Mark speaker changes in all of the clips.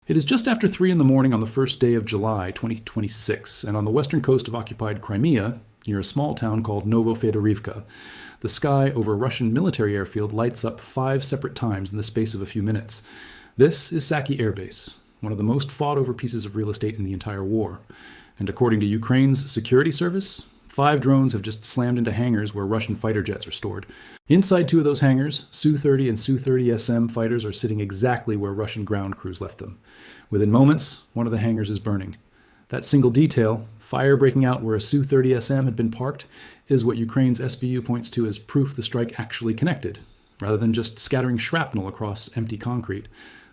Speaker 1: It is just after 3 in the morning on the first day of July 2026, and on the western coast of occupied Crimea, near a small town called Novofedorivka, the sky over a Russian military airfield lights up 5 separate times in the space of a few minutes. This is Saky Air Base, one of the most fought-over pieces of real estate in the entire war. And according to Ukraine's security service, 5 drones have just slammed into hangars where Russian fighter jets are stored. Inside 2 of those hangars, Su-30 and Su-30SM fighters are sitting exactly where Russian ground crews left them. Within moments, one of the hangars is burning. That single detail, fire breaking out where a Su-30SM had been parked, is what Ukraine's SBU points to as proof the strike actually connected, rather than just scattering shrapnel across empty concrete.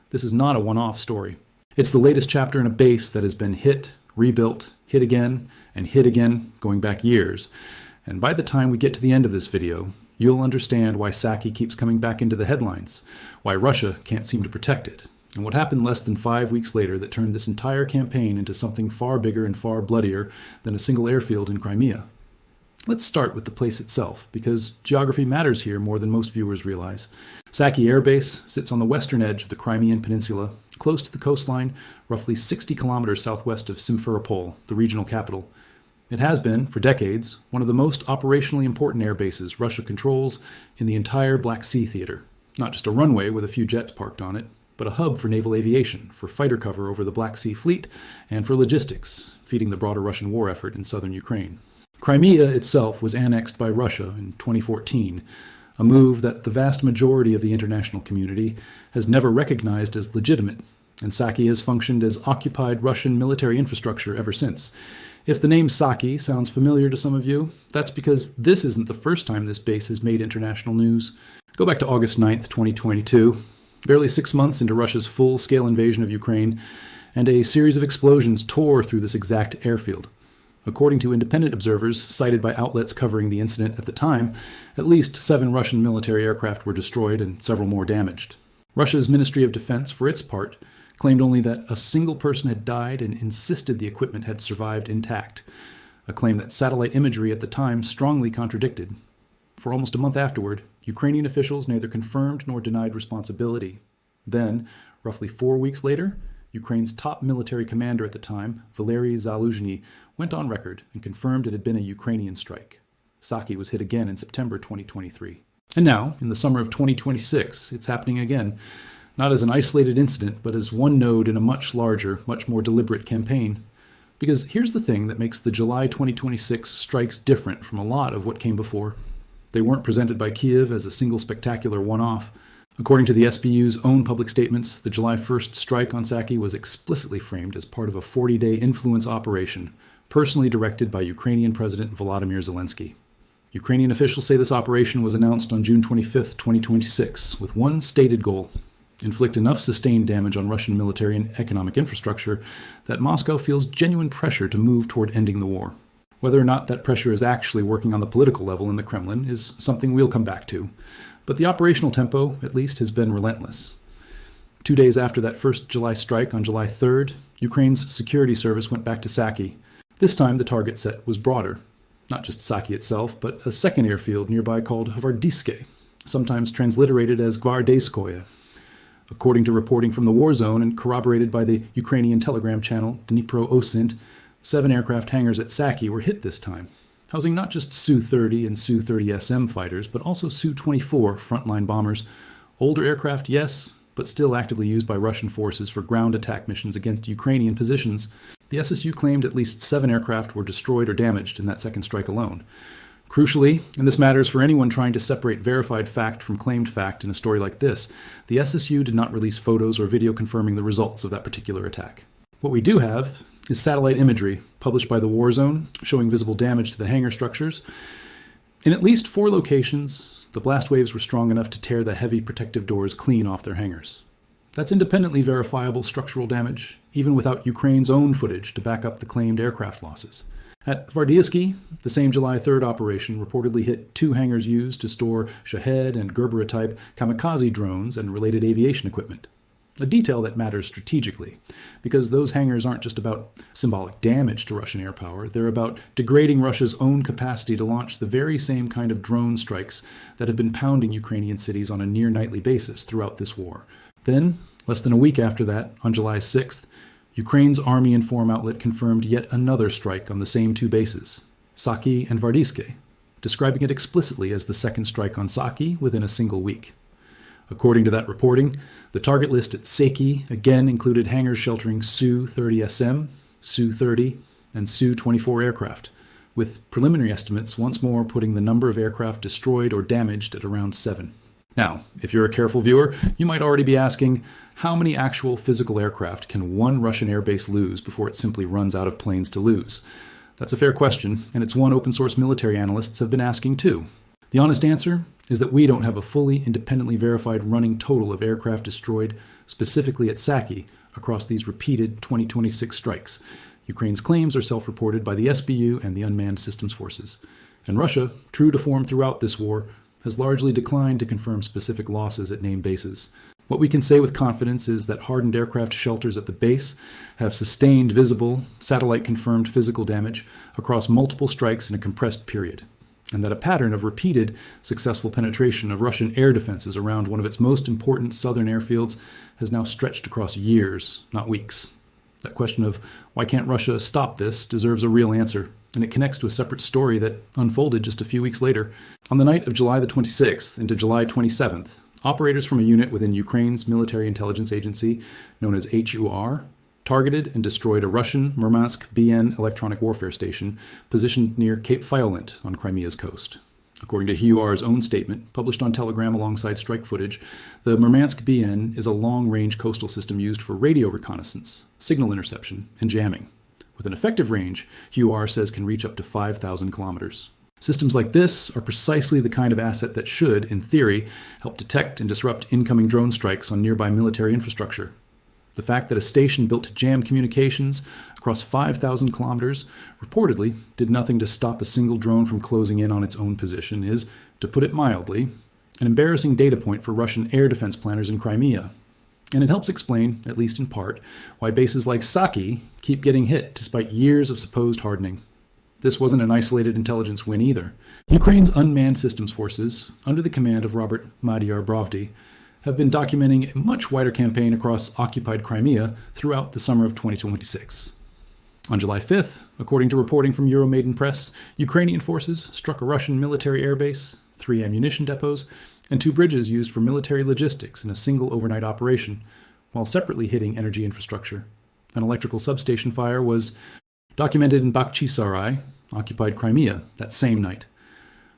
Speaker 1: This is not a one-off story. It's the latest chapter in a base that has been hit, rebuilt, hit again, and hit again, going back years. And by the time we get to the end of this video, you'll understand why Saky keeps coming back into the headlines, why Russia can't seem to protect it, and what happened less than 5 weeks later that turned this entire campaign into something far bigger and far bloodier than a single airfield in Crimea. Let's start with the place itself, because geography matters here more than most viewers realize. Saky Air Base sits on the western edge of the Crimean Peninsula, close to the coastline, roughly 60 kilometers southwest of Simferopol, the regional capital. It has been, for decades, one of the most operationally important air bases Russia controls in the entire Black Sea theater. Not just a runway with a few jets parked on it, but a hub for naval aviation, for fighter cover over the Black Sea Fleet, and for logistics, feeding the broader Russian war effort in southern Ukraine. Crimea itself was annexed by Russia in 2014, a move that the vast majority of the international community has never recognized as legitimate, and Saky has functioned as occupied Russian military infrastructure ever since. If the name Saky sounds familiar to some of you, that's because this isn't the first time this base has made international news. Go back to August 9th, 2022, barely 6 months into Russia's full-scale invasion of Ukraine, and a series of explosions tore through this exact airfield. According to independent observers cited by outlets covering the incident at the time, at least 7 Russian military aircraft were destroyed and several more damaged. Russia's Ministry of Defense, for its part, claimed only that a single person had died and insisted the equipment had survived intact, a claim that satellite imagery at the time strongly contradicted. For almost a month afterward, Ukrainian officials neither confirmed nor denied responsibility. Then, roughly 4 weeks later, Ukraine's top military commander at the time, Valery Zaluzhny, went on record and confirmed it had been a Ukrainian strike. Saky was hit again in September 2023. And now, in the summer of 2026, it's happening again, not as an isolated incident, but as one node in a much larger, much more deliberate campaign. Because here's the thing that makes the July 2026 strikes different from a lot of what came before. They weren't presented by Kiev as a single spectacular one-off. According to the SBU's own public statements, the July 1st strike on Saky was explicitly framed as part of a 40-day influence operation, personally directed by Ukrainian President Volodymyr Zelensky. Ukrainian officials say this operation was announced on June 25, 2026, with one stated goal: inflict enough sustained damage on Russian military and economic infrastructure that Moscow feels genuine pressure to move toward ending the war. Whether or not that pressure is actually working on the political level in the Kremlin is something we'll come back to. But the operational tempo, at least, has been relentless. 2 days after that first July strike on July 3rd, Ukraine's security service went back to Saky. This time the target set was broader. Not just Saky itself, but a second airfield nearby called Gvardiske, sometimes transliterated as Gvardeyskoye. According to reporting from the war zone and corroborated by the Ukrainian telegram channel Dnipro Osint, 7 aircraft hangars at Saky were hit this time, housing not just Su-30 and Su-30SM fighters, but also Su-24 frontline bombers. Older aircraft, yes, but still actively used by Russian forces for ground attack missions against Ukrainian positions. The SSU claimed at least 7 aircraft were destroyed or damaged in that second strike alone. Crucially, and this matters for anyone trying to separate verified fact from claimed fact in a story like this, the SSU did not release photos or video confirming the results of that particular attack. What we do have is satellite imagery published by the War Zone showing visible damage to the hangar structures. In at least 4 locations, the blast waves were strong enough to tear the heavy protective doors clean off their hangars. That's independently verifiable structural damage, even without Ukraine's own footage to back up the claimed aircraft losses. At Gvardeyske, the same July 3rd operation reportedly hit 2 hangars used to store Shahed and Gerbera-type kamikaze drones and related aviation equipment. A detail that matters strategically, because those hangars aren't just about symbolic damage to Russian air power, they're about degrading Russia's own capacity to launch the very same kind of drone strikes that have been pounding Ukrainian cities on a near-nightly basis throughout this war. Then, Less than a week after that, on July 6th, Ukraine's Army Inform outlet confirmed yet another strike on the same two bases, Saky and Vardiske, describing it explicitly as the second strike on Saky within a single week. According to that reporting, the target list at Saky again included hangars sheltering Su-30SM, Su-30, and Su-24 aircraft, with preliminary estimates once more putting the number of aircraft destroyed or damaged at around 7. Now, if you're a careful viewer, you might already be asking, how many actual physical aircraft can one Russian airbase lose before it simply runs out of planes to lose? That's a fair question, and it's one open source military analysts have been asking too. The honest answer is that we don't have a fully independently verified running total of aircraft destroyed specifically at Saky across these repeated 2026 strikes. Ukraine's claims are self-reported by the SBU and the unmanned systems forces. And Russia, true to form throughout this war, has largely declined to confirm specific losses at named bases. What we can say with confidence is that hardened aircraft shelters at the base have sustained visible, satellite-confirmed physical damage across multiple strikes in a compressed period, and that a pattern of repeated successful penetration of Russian air defenses around one of its most important southern airfields has now stretched across years, not weeks. That question of why can't Russia stop this deserves a real answer, and it connects to a separate story that unfolded just a few weeks later. On the night of July the 26th into July 27th, operators from a unit within Ukraine's military intelligence agency, known as HUR, targeted and destroyed a Russian Murmansk BN electronic warfare station positioned near Cape Violent on Crimea's coast. According to HUR's own statement, published on Telegram alongside strike footage, the Murmansk BN is a long-range coastal system used for radio reconnaissance, signal interception, and jamming, with an effective range HUR says can reach up to 5,000 kilometers. Systems like this are precisely the kind of asset that should, in theory, help detect and disrupt incoming drone strikes on nearby military infrastructure. The fact that a station built to jam communications across 5,000 kilometers reportedly did nothing to stop a single drone from closing in on its own position is, to put it mildly, an embarrassing data point for Russian air defense planners in Crimea. And it helps explain, at least in part, why bases like Saky keep getting hit despite years of supposed hardening. This wasn't an isolated intelligence win either. Ukraine's unmanned systems forces, under the command of Robert Magyar Brovdy, have been documenting a much wider campaign across occupied Crimea throughout the summer of 2026. On July 5th, according to reporting from Euromaidan Press, Ukrainian forces struck a Russian military airbase, 3 ammunition depots, and 2 bridges used for military logistics in a single overnight operation, while separately hitting energy infrastructure. An electrical substation fire was documented in Bakhchisarai, occupied Crimea, that same night.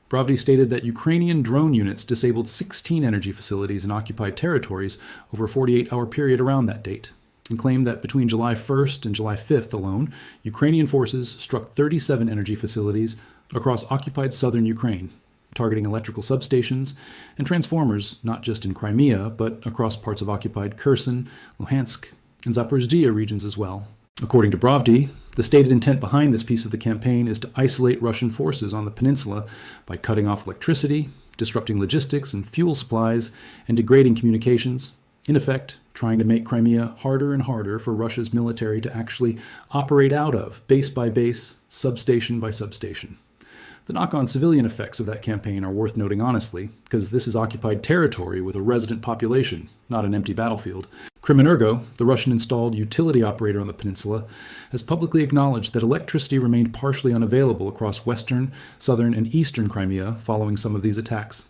Speaker 1: Brovdy stated that Ukrainian drone units disabled 16 energy facilities in occupied territories over a 48-hour period around that date, and claimed that between July 1st and July 5th alone, Ukrainian forces struck 37 energy facilities across occupied southern Ukraine, targeting electrical substations and transformers not just in Crimea, but across parts of occupied Kherson, Luhansk, and Zaporizhzhia regions as well. According to Brovdy, the stated intent behind this piece of the campaign is to isolate Russian forces on the peninsula by cutting off electricity, disrupting logistics and fuel supplies, and degrading communications, in effect, trying to make Crimea harder and harder for Russia's military to actually operate out of, base by base, substation by substation. The knock-on civilian effects of that campaign are worth noting honestly, because this is occupied territory with a resident population, not an empty battlefield. Krimenergo, the Russian-installed utility operator on the peninsula, has publicly acknowledged that electricity remained partially unavailable across western, southern, and eastern Crimea following some of these attacks.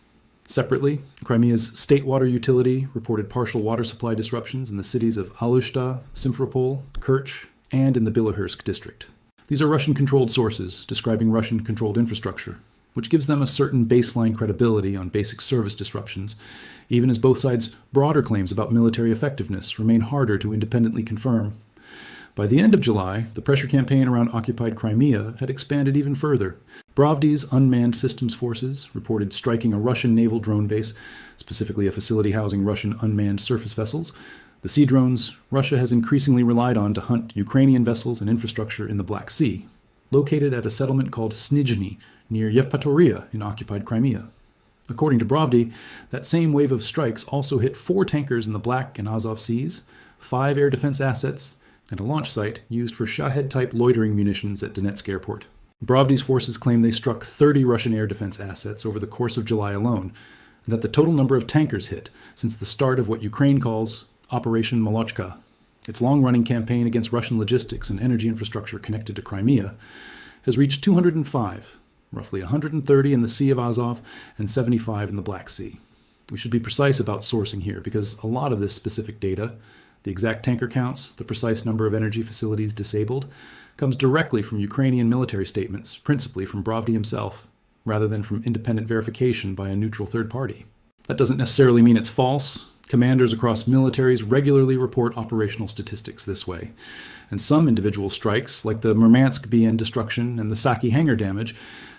Speaker 1: Separately, Crimea's state water utility reported partial water supply disruptions in the cities of Alushta, Simferopol, Kerch, and in the Bilohirsk district. These are Russian-controlled sources describing Russian-controlled infrastructure, which gives them a certain baseline credibility on basic service disruptions, even as both sides' broader claims about military effectiveness remain harder to independently confirm. By the end of July, the pressure campaign around occupied Crimea had expanded even further. Brovdy's unmanned systems forces reported striking a Russian naval drone base, specifically a facility housing Russian unmanned surface vessels. The sea drones Russia has increasingly relied on to hunt Ukrainian vessels and infrastructure in the Black Sea, located at a settlement called Snizhny near Yevpatoria in occupied Crimea. According to Brovdy, that same wave of strikes also hit 4 tankers in the Black and Azov Seas, 5 air defense assets, and a launch site used for Shahed-type loitering munitions at Donetsk airport. Brovdy's forces claim they struck 30 Russian air defense assets over the course of July alone, and that the total number of tankers hit since the start of what Ukraine calls Operation Molochka. Its long-running campaign against Russian logistics and energy infrastructure connected to Crimea has reached 205, roughly 130 in the Sea of Azov and 75 in the Black Sea. We should be precise about sourcing here because a lot of this specific data, the exact tanker counts, the precise number of energy facilities disabled, comes directly from Ukrainian military statements, principally from Brovdi himself, rather than from independent verification by a neutral third party. That doesn't necessarily mean it's false. Commanders across militaries regularly report operational statistics this way, and some individual strikes, like the Murmansk BN destruction and the Saky hangar damage,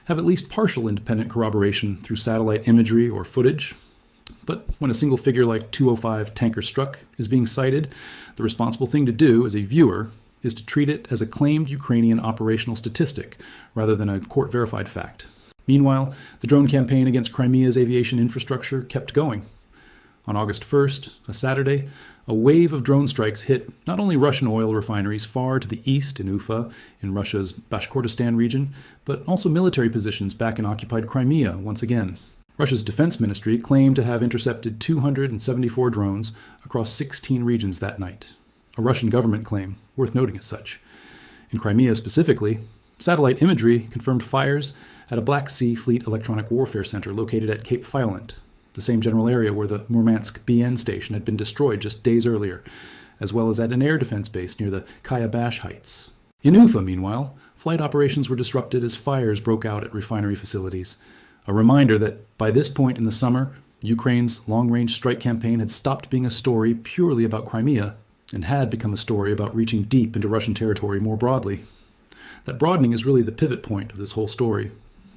Speaker 1: have at least partial independent corroboration through satellite imagery or footage. But when a single figure like 205 tanker struck is being cited, the responsible thing to do as a viewer is to treat it as a claimed Ukrainian operational statistic rather than a court-verified fact. Meanwhile, the drone campaign against Crimea's aviation infrastructure kept going. On August 1st, a Saturday, a wave of drone strikes hit not only Russian oil refineries far to the east in Ufa, in Russia's Bashkortostan region, but also military positions back in occupied Crimea once again. Russia's defense ministry claimed to have intercepted 274 drones across 16 regions that night. A Russian government claim, worth noting as such. In Crimea specifically, satellite imagery confirmed fires at a Black Sea Fleet electronic warfare center located at Cape Violent, the same general area where the Murmansk BN station had been destroyed just days earlier, as well as at an air defense base near the Kayabash Heights. In Ufa, meanwhile, flight operations were disrupted as fires broke out at refinery facilities, a reminder that by this point in the summer, Ukraine's long-range strike campaign had stopped being a story purely about Crimea and had become a story about reaching deep into Russian territory more broadly. That broadening is really the pivot point of this whole story,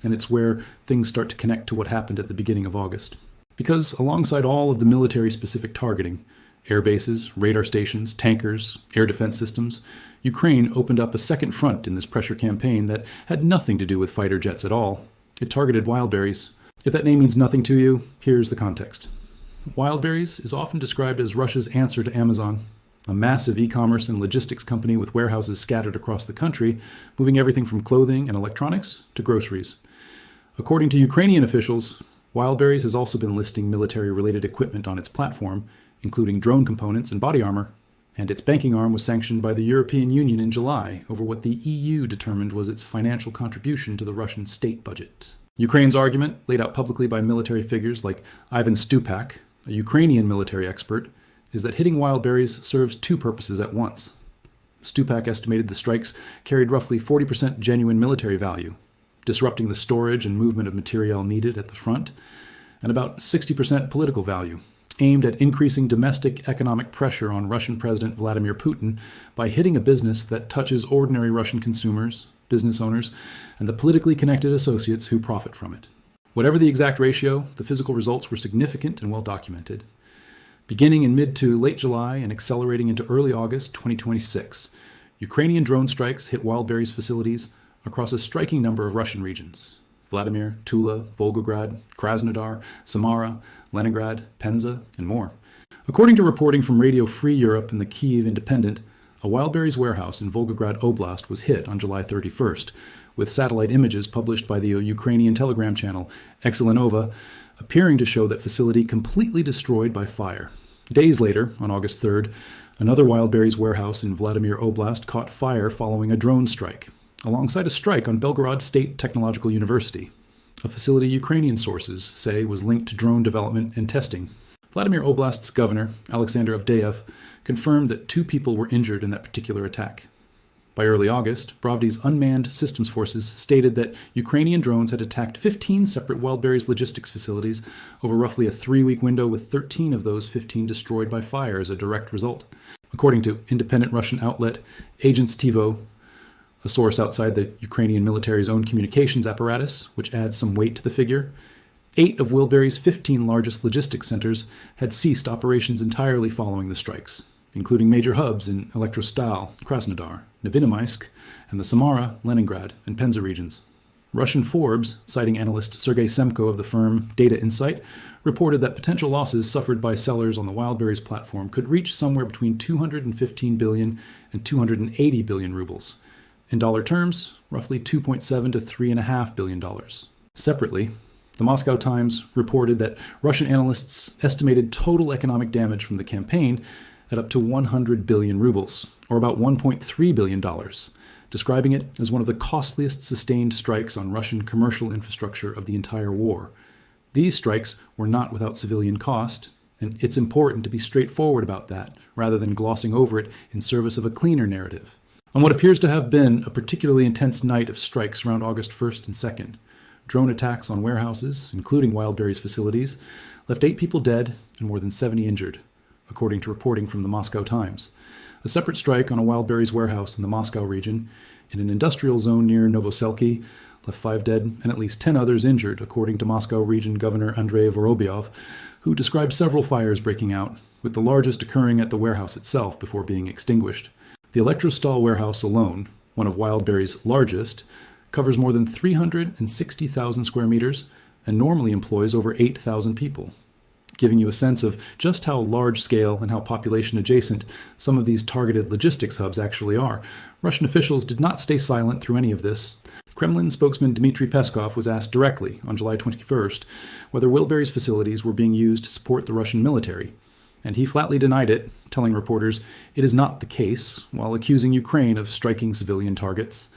Speaker 1: and it's where things start to connect to what happened at the beginning of August. Because alongside all of the military-specific targeting, air bases, radar stations, tankers, air defense systems, Ukraine opened up a second front in this pressure campaign that had nothing to do with fighter jets at all. It targeted Wildberries. If that name means nothing to you, here's the context. Wildberries is often described as Russia's answer to Amazon, a massive e-commerce and logistics company with warehouses scattered across the country, moving everything from clothing and electronics to groceries. According to Ukrainian officials, Wildberries has also been listing military-related equipment on its platform, including drone components and body armor, and its banking arm was sanctioned by the European Union in July over what the EU determined was its financial contribution to the Russian state budget. Ukraine's argument, laid out publicly by military figures like Ivan Stupak, a Ukrainian military expert, is that hitting Wildberries serves two purposes at once. Stupak estimated the strikes carried roughly 40% genuine military value, disrupting the storage and movement of materiel needed at the front, and about 60% political value, aimed at increasing domestic economic pressure on Russian President Vladimir Putin by hitting a business that touches ordinary Russian consumers, business owners, and the politically connected associates who profit from it. Whatever the exact ratio, the physical results were significant and well documented. Beginning in mid to late July and accelerating into early August 2026, Ukrainian drone strikes hit Wildberries facilities across a striking number of Russian regions: Vladimir, Tula, Volgograd, Krasnodar, Samara, Leningrad, Penza, and more. According to reporting from Radio Free Europe and the Kyiv Independent, a Wildberries warehouse in Volgograd Oblast was hit on July 31st, with satellite images published by the Ukrainian telegram channel Excelenova appearing to show that facility completely destroyed by fire. Days later, on August 3rd, another Wildberries warehouse in Vladimir Oblast caught fire following a drone strike, alongside a strike on Belgorod State Technological University, a facility Ukrainian sources say was linked to drone development and testing. Vladimir Oblast's governor, Alexander Avdeyev, confirmed that 2 people were injured in that particular attack. By early August, Brovdi's unmanned systems forces stated that Ukrainian drones had attacked 15 separate Wildberries logistics facilities over roughly a 3-week window, with 13 of those 15 destroyed by fire as a direct result. According to independent Russian outlet Agents TiVo, a source outside the Ukrainian military's own communications apparatus, which adds some weight to the figure, 8 of Wildberries' 15 largest logistics centers had ceased operations entirely following the strikes, including major hubs in Elektrostal, Krasnodar, Novinomaysk, and the Samara, Leningrad, and Penza regions. Russian Forbes, citing analyst Sergei Semko of the firm Data Insight, reported that potential losses suffered by sellers on the Wildberries platform could reach somewhere between 215 billion and 280 billion rubles. In dollar terms, roughly $2.7 to $3.5 billion. Separately, the Moscow Times reported that Russian analysts estimated total economic damage from the campaign at up to 100 billion rubles, or about $1.3 billion, describing it as one of the costliest sustained strikes on Russian commercial infrastructure of the entire war. These strikes were not without civilian cost, and it's important to be straightforward about that, rather than glossing over it in service of a cleaner narrative. On what appears to have been a particularly intense night of strikes around August 1st and 2nd, drone attacks on warehouses, including Wildberries facilities, left 8 people dead and more than 70 injured, according to reporting from the Moscow Times. A separate strike on a Wildberries warehouse in the Moscow region, in an industrial zone near Novoselsky, left 5 dead and at least 10 others injured, according to Moscow Region Governor Andrei Vorobyov, who described several fires breaking out, with the largest occurring at the warehouse itself before being extinguished. The Electrostal warehouse alone, one of Wildberries' largest, covers more than 360,000 square meters and normally employs over 8,000 people, giving you a sense of just how large-scale and how population-adjacent some of these targeted logistics hubs actually are. Russian officials did not stay silent through any of this. Kremlin spokesman Dmitry Peskov was asked directly on July 21st whether Wildberries facilities were being used to support the Russian military, and he flatly denied it, telling reporters it is not the case, while accusing Ukraine of striking civilian targets.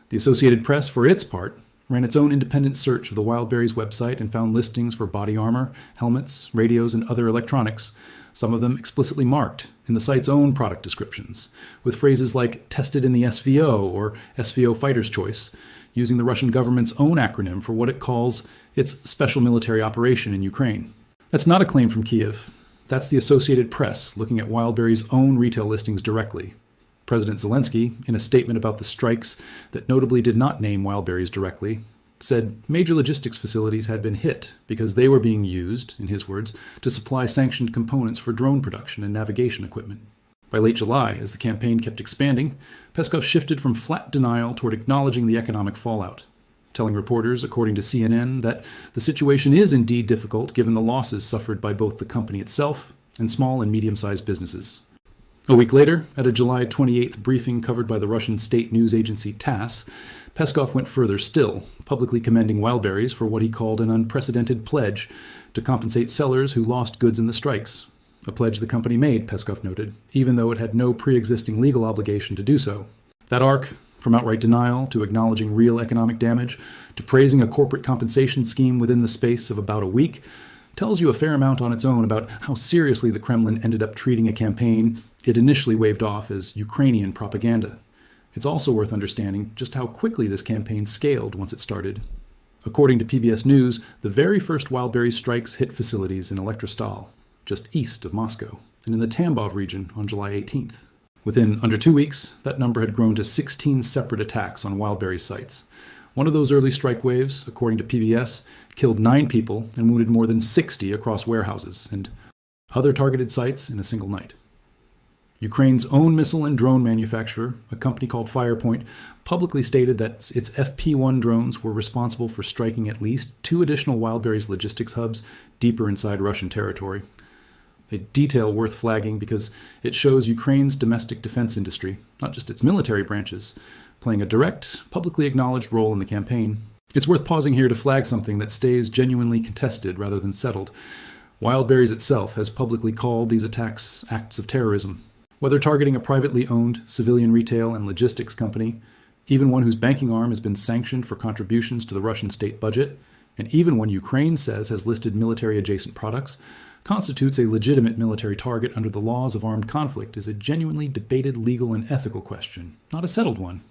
Speaker 1: The Associated Press, for its part, ran its own independent search of the Wildberries website and found listings for body armor, helmets, radios, and other electronics, some of them explicitly marked in the site's own product descriptions, with phrases like tested in the SVO or SVO Fighter's Choice, using the Russian government's own acronym for what it calls its special military operation in Ukraine. That's not a claim from Kiev. That's the Associated Press looking at Wildberries' own retail listings directly. President Zelensky, in a statement about the strikes that notably did not name Wildberries directly, said major logistics facilities had been hit because they were being used, in his words, to supply sanctioned components for drone production and navigation equipment. By late July, as the campaign kept expanding, Peskov shifted from flat denial toward acknowledging the economic fallout, telling reporters, according to CNN, that the situation is indeed difficult given the losses suffered by both the company itself and small and medium-sized businesses. A week later, at a July 28th briefing covered by the Russian state news agency TASS, Peskov went further still, publicly commending Wildberries for what he called an unprecedented pledge to compensate sellers who lost goods in the strikes. A pledge the company made, Peskov noted, even though it had no pre-existing legal obligation to do so. That arc, from outright denial to acknowledging real economic damage to praising a corporate compensation scheme within the space of about a week, tells you a fair amount on its own about how seriously the Kremlin ended up treating a campaign it initially waved off as Ukrainian propaganda. It's also worth understanding just how quickly this campaign scaled once it started. According to PBS News, the very first Wildberries strikes hit facilities in Electrostal, just east of Moscow, and in the Tambov region on July 18th. Within under 2 weeks, that number had grown to 16 separate attacks on Wildberries sites. One of those early strike waves, according to PBS, killed 9 people and wounded more than 60 across warehouses and other targeted sites in a single night. Ukraine's own missile and drone manufacturer, a company called Firepoint, publicly stated that its FP-1 drones were responsible for striking at least 2 additional Wildberries logistics hubs deeper inside Russian territory. A detail worth flagging because it shows Ukraine's domestic defense industry, not just its military branches, playing a direct, publicly acknowledged role in the campaign. It's worth pausing here to flag something that stays genuinely contested rather than settled. Wildberries itself has publicly called these attacks acts of terrorism. Whether targeting a privately owned civilian retail and logistics company, even one whose banking arm has been sanctioned for contributions to the Russian state budget, and even one Ukraine says has listed military-adjacent products, constitutes a legitimate military target under the laws of armed conflict is a genuinely debated legal and ethical question, not a settled one.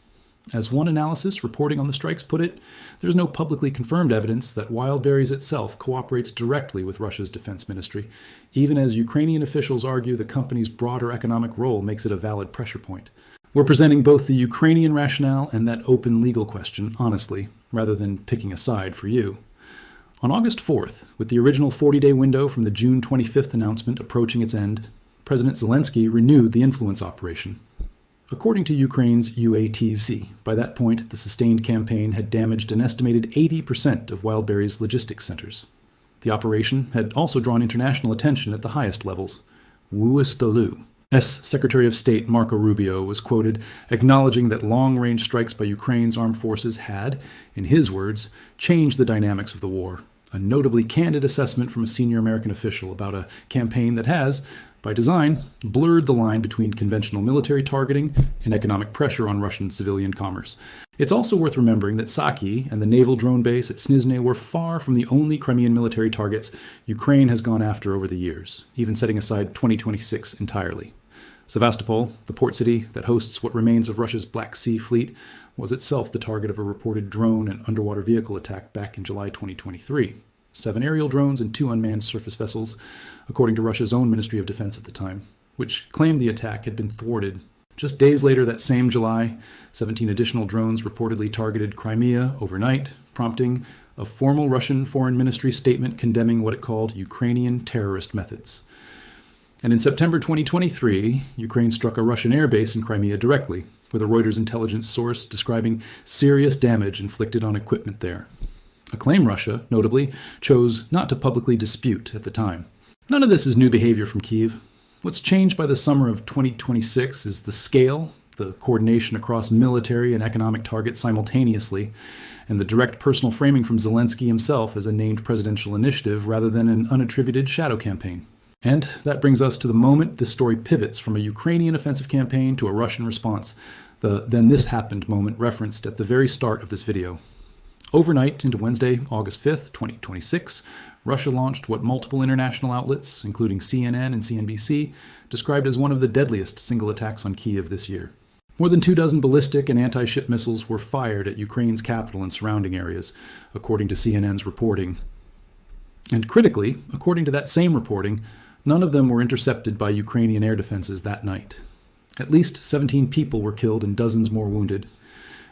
Speaker 1: As one analysis reporting on the strikes put it, there is no publicly confirmed evidence that Wildberries itself cooperates directly with Russia's defense ministry, even as Ukrainian officials argue the company's broader economic role makes it a valid pressure point. We're presenting both the Ukrainian rationale and that open legal question honestly, rather than picking a side for you. On August 4th, with the original 40-day window from the June 25th announcement approaching its end, President Zelensky renewed the influence operation. According to Ukraine's UATV, by that point, the sustained campaign had damaged an estimated 80% of Wildberries' logistics centers. The operation had also drawn international attention at the highest levels. Wuistalu. Secretary of State Marco Rubio was quoted acknowledging that long-range strikes by Ukraine's armed forces had, in his words, changed the dynamics of the war, a notably candid assessment from a senior American official about a campaign that has, by design, blurred the line between conventional military targeting and economic pressure on Russian civilian commerce. It's also worth remembering that Saky and the naval drone base at Snizhne were far from the only Crimean military targets Ukraine has gone after over the years, even setting aside 2026 entirely. Sevastopol, the port city that hosts what remains of Russia's Black Sea Fleet, was itself the target of a reported drone and underwater vehicle attack back in July 2023. 7 aerial drones and 2 unmanned surface vessels, according to Russia's own Ministry of Defense at the time, which claimed the attack had been thwarted. Just days later that same July, 17 additional drones reportedly targeted Crimea overnight, prompting a formal Russian Foreign Ministry statement condemning what it called Ukrainian terrorist methods. And in September 2023, Ukraine struck a Russian air base in Crimea directly, with a Reuters intelligence source describing serious damage inflicted on equipment there. A claim Russia, notably, chose not to publicly dispute at the time. None of this is new behavior from Kyiv. What's changed by the summer of 2026 is the scale, the coordination across military and economic targets simultaneously, and the direct personal framing from Zelensky himself as a named presidential initiative rather than an unattributed shadow campaign. And that brings us to the moment this story pivots from a Ukrainian offensive campaign to a Russian response, the "then this happened" moment referenced at the very start of this video. Overnight into Wednesday, August 5th, 2026, Russia launched what multiple international outlets, including CNN and CNBC, described as one of the deadliest single attacks on Kyiv this year. More than 24 ballistic and anti-ship missiles were fired at Ukraine's capital and surrounding areas, according to CNN's reporting. And critically, according to that same reporting, none of them were intercepted by Ukrainian air defenses that night. At least 17 people were killed and dozens more wounded.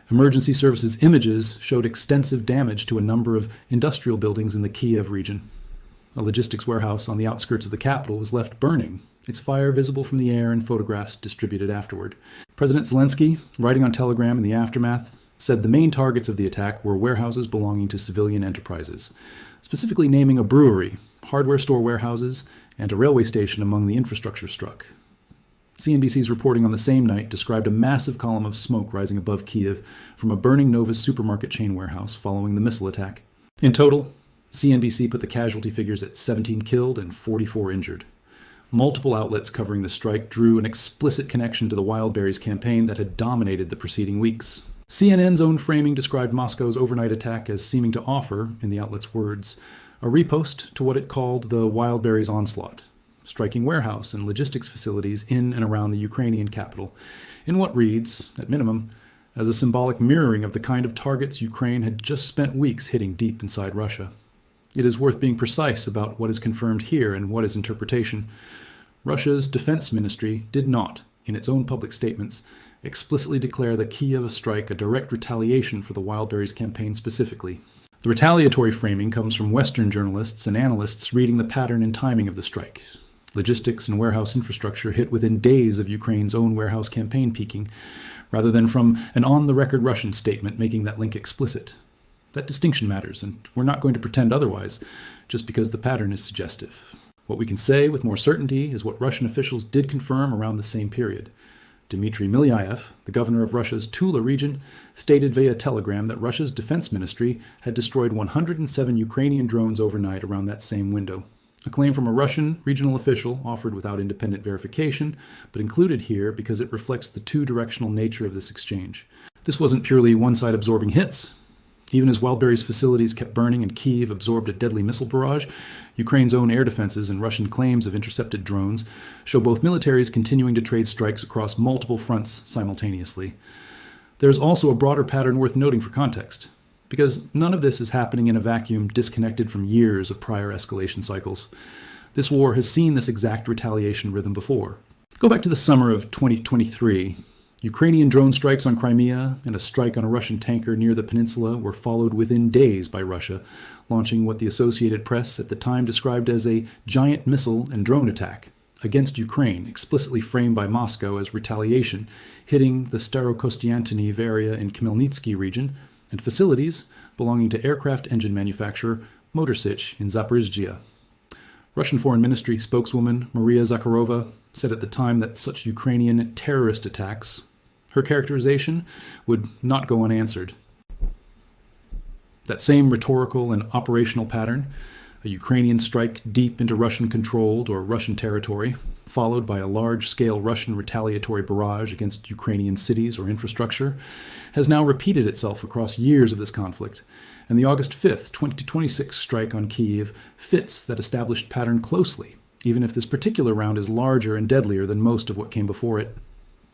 Speaker 1: Emergency services images showed extensive damage to a number of industrial buildings in the Kyiv region. A logistics warehouse on the outskirts of the capital was left burning, its fire visible from the air and photographs distributed afterward. President Zelensky, writing on Telegram in the aftermath, said the main targets of the attack were warehouses belonging to civilian enterprises, specifically naming a brewery, hardware store warehouses, and a railway station among the infrastructure struck. CNBC's reporting on the same night described a massive column of smoke rising above Kyiv from a burning Nova's supermarket chain warehouse following the missile attack. In total, CNBC put the casualty figures at 17 killed and 44 injured. Multiple outlets covering the strike drew an explicit connection to the Wildberries campaign that had dominated the preceding weeks. CNN's own framing described Moscow's overnight attack as seeming to offer, in the outlet's words, a riposte to what it called the Wildberries onslaught, striking warehouse and logistics facilities in and around the Ukrainian capital, in what reads, at minimum, as a symbolic mirroring of the kind of targets Ukraine had just spent weeks hitting deep inside Russia. It is worth being precise about what is confirmed here and what is interpretation. Russia's defense ministry did not, in its own public statements, explicitly declare the Kyiv strike a direct retaliation for the Wildberries campaign specifically. The retaliatory framing comes from Western journalists and analysts reading the pattern and timing of the strike. Logistics and warehouse infrastructure hit within days of Ukraine's own warehouse campaign peaking, rather than from an on-the-record Russian statement making that link explicit. That distinction matters, and we're not going to pretend otherwise, just because the pattern is suggestive. What we can say with more certainty is what Russian officials did confirm around the same period. Dmitry Milyaev, the governor of Russia's Tula region, stated via telegram that Russia's defense ministry had destroyed 107 Ukrainian drones overnight around that same window. A claim from a Russian regional official offered without independent verification, but included here because it reflects the two-directional nature of this exchange. This wasn't purely one-side absorbing hits. Even as Wildberries facilities kept burning and Kyiv absorbed a deadly missile barrage, Ukraine's own air defenses and Russian claims of intercepted drones show both militaries continuing to trade strikes across multiple fronts simultaneously. There's also a broader pattern worth noting for context, because none of this is happening in a vacuum disconnected from years of prior escalation cycles. This war has seen this exact retaliation rhythm before. Go back to the summer of 2023. Ukrainian drone strikes on Crimea and a strike on a Russian tanker near the peninsula were followed within days by Russia, launching what the Associated Press at the time described as a giant missile and drone attack against Ukraine, explicitly framed by Moscow as retaliation, hitting the Starokostiantynivka area in Khmelnytsky region and facilities belonging to aircraft engine manufacturer Motor Sich in Zaporizhzhia. Russian Foreign Ministry spokeswoman Maria Zakharova said at the time that such Ukrainian terrorist attacks, her characterization, would not go unanswered. That same rhetorical and operational pattern, a Ukrainian strike deep into Russian-controlled or Russian territory, followed by a large-scale Russian retaliatory barrage against Ukrainian cities or infrastructure, has now repeated itself across years of this conflict, and the August 5th, 2026 strike on Kyiv fits that established pattern closely, even if this particular round is larger and deadlier than most of what came before it.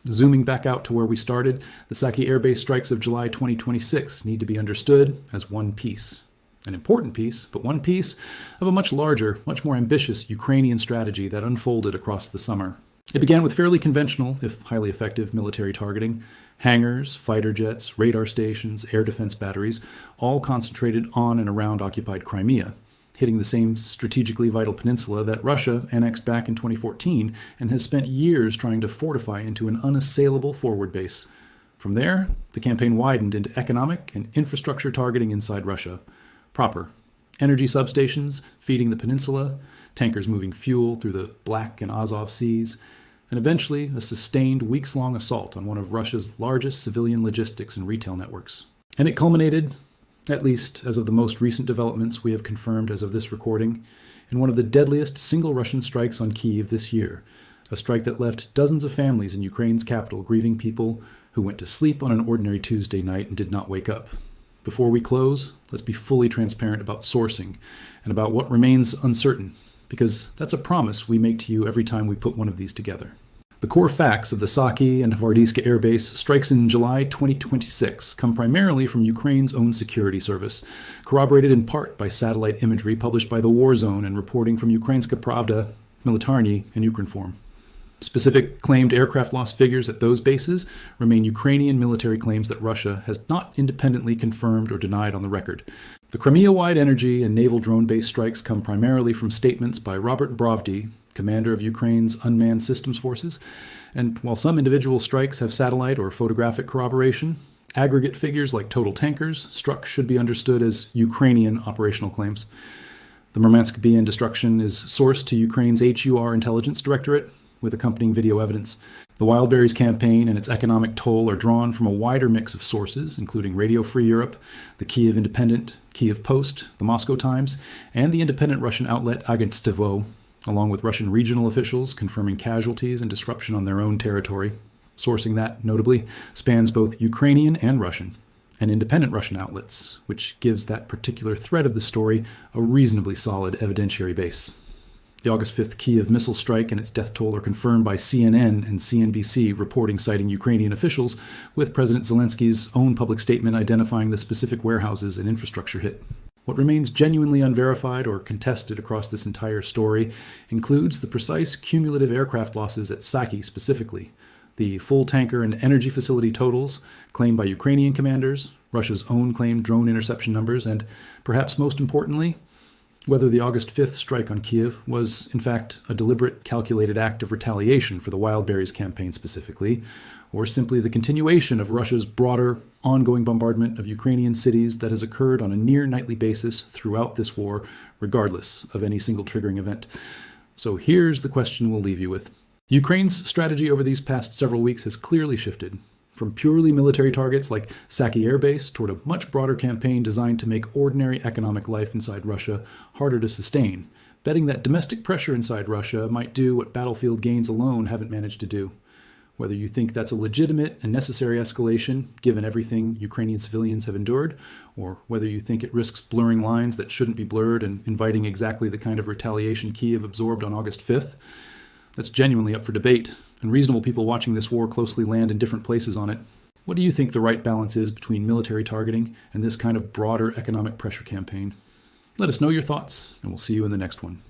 Speaker 1: Zooming back out to where we started, the Saky Air Base strikes of July 2026 need to be understood as one piece. An important piece, but one piece of a much larger, much more ambitious Ukrainian strategy that unfolded across the summer. It began with fairly conventional, if highly effective, military targeting. Hangars, fighter jets, radar stations, air defense batteries, all concentrated on and around occupied Crimea, hitting the same strategically vital peninsula that Russia annexed back in 2014 and has spent years trying to fortify into an unassailable forward base. From there, the campaign widened into economic and infrastructure targeting inside Russia. Proper. Energy substations feeding the peninsula, tankers moving fuel through the Black and Azov seas, and eventually a sustained weeks-long assault on one of Russia's largest civilian logistics and retail networks. And it culminated, at least as of the most recent developments we have confirmed as of this recording, in one of the deadliest single Russian strikes on Kyiv this year, a strike that left dozens of families in Ukraine's capital grieving people who went to sleep on an ordinary Tuesday night and did not wake up. Before we close, let's be fully transparent about sourcing and about what remains uncertain, because that's a promise we make to you every time we put one of these together. The core facts of the Saky and Saky Air Base strikes in July 2026 come primarily from Ukraine's own security service, corroborated in part by satellite imagery published by the War Zone and reporting from Ukrainska Pravda, Militarny, and Ukrinform. Specific claimed aircraft loss figures at those bases remain Ukrainian military claims that Russia has not independently confirmed or denied on the record. The Crimea-wide energy and naval drone-based strikes come primarily from statements by Robert Brovdy, commander of Ukraine's unmanned systems forces, and while some individual strikes have satellite or photographic corroboration, aggregate figures like total tankers struck should be understood as Ukrainian operational claims. The Murmansk-BN destruction is sourced to Ukraine's HUR intelligence directorate, with accompanying video evidence. The Wildberries campaign and its economic toll are drawn from a wider mix of sources, including Radio Free Europe, the Kyiv Independent, Kyiv Post, the Moscow Times, and the independent Russian outlet Agentstvo, along with Russian regional officials confirming casualties and disruption on their own territory. Sourcing that, notably, spans both Ukrainian and Russian, and independent Russian outlets, which gives that particular thread of the story a reasonably solid evidentiary base. The August 5th Kyiv missile strike and its death toll are confirmed by CNN and CNBC reporting citing Ukrainian officials, with President Zelensky's own public statement identifying the specific warehouses and infrastructure hit. What remains genuinely unverified or contested across this entire story includes the precise cumulative aircraft losses at Saky specifically, the full tanker and energy facility totals claimed by Ukrainian commanders, Russia's own claimed drone interception numbers, and, perhaps most importantly, whether the August 5th strike on Kyiv was, in fact, a deliberate, calculated act of retaliation for the Wildberries campaign specifically, or simply the continuation of Russia's broader, ongoing bombardment of Ukrainian cities that has occurred on a near-nightly basis throughout this war, regardless of any single triggering event. So here's the question we'll leave you with. Ukraine's strategy over these past several weeks has clearly shifted, from purely military targets like Saky Air Base toward a much broader campaign designed to make ordinary economic life inside Russia harder to sustain, betting that domestic pressure inside Russia might do what battlefield gains alone haven't managed to do. Whether you think that's a legitimate and necessary escalation, given everything Ukrainian civilians have endured, or whether you think it risks blurring lines that shouldn't be blurred and inviting exactly the kind of retaliation Kyiv absorbed on August 5th, that's genuinely up for debate, and reasonable people watching this war closely land in different places on it. What do you think the right balance is between military targeting and this kind of broader economic pressure campaign? Let us know your thoughts, and we'll see you in the next one.